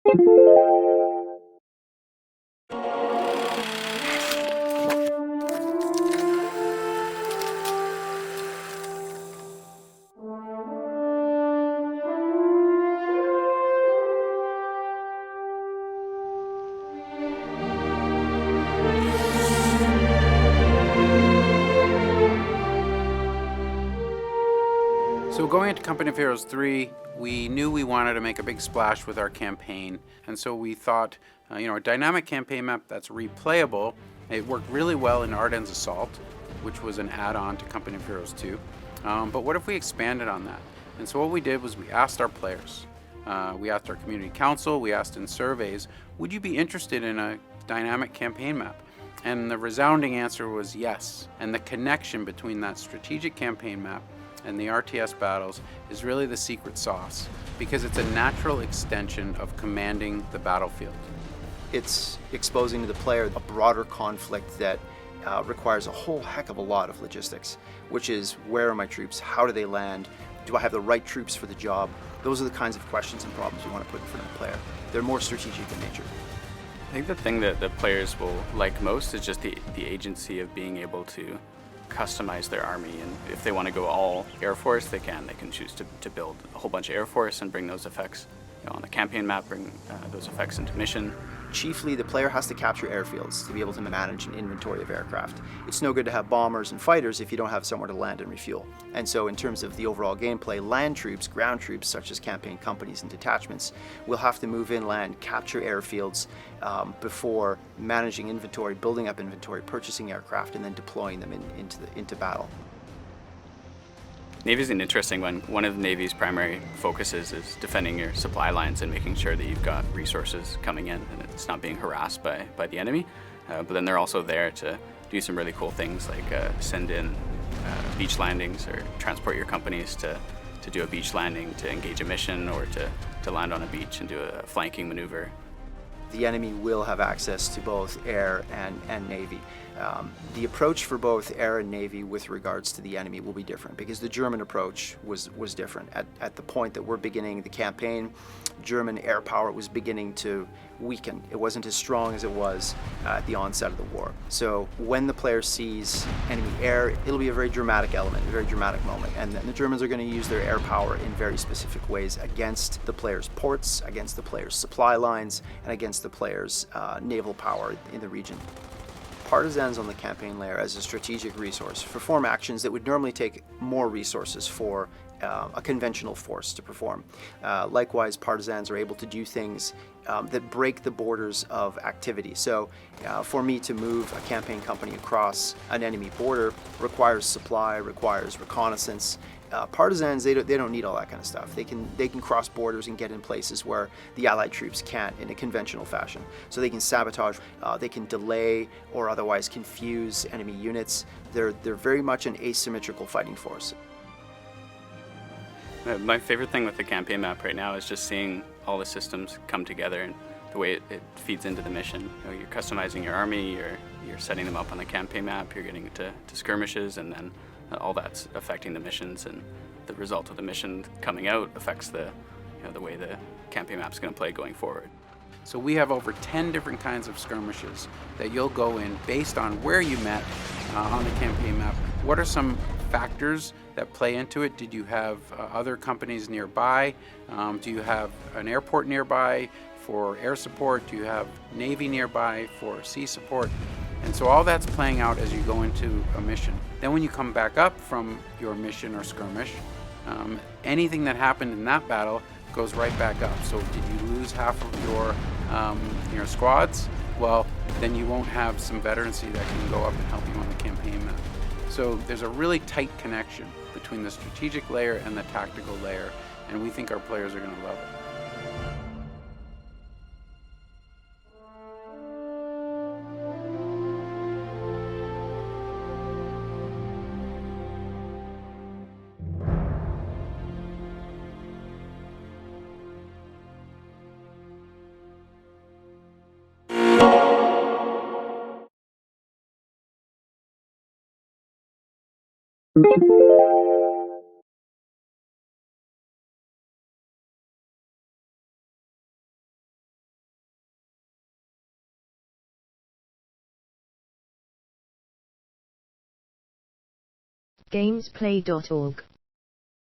So going into Company of Heroes 3, we knew we wanted to make a big splash with our campaign, and so we thought, a dynamic campaign map that's replayable. It worked really well in Ardennes Assault, which was an add-on to Company of Heroes 2. But what if we expanded on that? And so what we did was we asked our players, we asked our community council, we asked in surveys, would you be interested in a dynamic campaign map? And the resounding answer was yes. And the connection between that strategic campaign map and the RTS battles is really the secret sauce, because it's a natural extension of commanding the battlefield. It's exposing to the player a broader conflict that requires a whole heck of a lot of logistics, which is, where are my troops? How do they land? Do I have the right troops for the job? Those are the kinds of questions and problems we want to put in front of the player. They're more strategic in nature. I think the thing that the players will like most is just the agency of being able to customize their army, and if they want to go all Air Force, they can choose to build a whole bunch of Air Force and bring those effects on the campaign map, bring those effects into mission. Chiefly, the player has to capture airfields to be able to manage an inventory of aircraft. It's no good to have bombers and fighters if you don't have somewhere to land and refuel. And so in terms of the overall gameplay, land troops, ground troops such as campaign companies and detachments will have to move inland, capture airfields before managing inventory, building up inventory, purchasing aircraft, and then deploying them into battle. Navy's an interesting one. One of the Navy's primary focuses is defending your supply lines and making sure that you've got resources coming in and it's not being harassed by the enemy. But then they're also there to do some really cool things like send in beach landings or transport your companies to do a beach landing, to engage a mission, or to land on a beach and do a flanking maneuver. The enemy will have access to both air and Navy. The approach for both air and Navy with regards to the enemy will be different, because the German approach was different. At the point that we're beginning the campaign, German air power was beginning to weaken. It wasn't as strong as it was at the onset of the war. So when the player sees enemy air, it'll be a very dramatic element, a very dramatic moment. And then the Germans are going to use their air power in very specific ways against the player's ports, against the player's supply lines, and against the player's naval power in the region. Partisans on the campaign layer as a strategic resource perform actions that would normally take more resources for a conventional force to perform. Likewise, Partisans are able to do things that break the borders of activity. So for me to move a campaign company across an enemy border requires supply, requires reconnaissance. Partisans, they don't need all that kind of stuff. They can cross borders and get in places where the Allied troops can't in a conventional fashion. So they can sabotage, they can delay or otherwise confuse enemy units. They're very much an asymmetrical fighting force. My favorite thing with the campaign map right now is just seeing all the systems come together and the way it feeds into the mission. You're customizing your army, you're setting them up on the campaign map, you're getting to skirmishes, and then all that's affecting the missions, and the result of the mission coming out affects the way the campaign map's going to play going forward. So we have over 10 different kinds of skirmishes that you'll go in based on where you met on the campaign map. What are some factors that play into it? Did you have other companies nearby? Do you have an airport nearby for air support? Do you have Navy nearby for sea support? And so all that's playing out as you go into a mission. Then when you come back up from your mission or skirmish, anything that happened in that battle goes right back up. So did you lose half of your squads? Well, then you won't have some veterancy that can go up and help you on the campaign map. So there's a really tight connection between the strategic layer and the tactical layer, and we think our players are going to love it. gamesplay.org.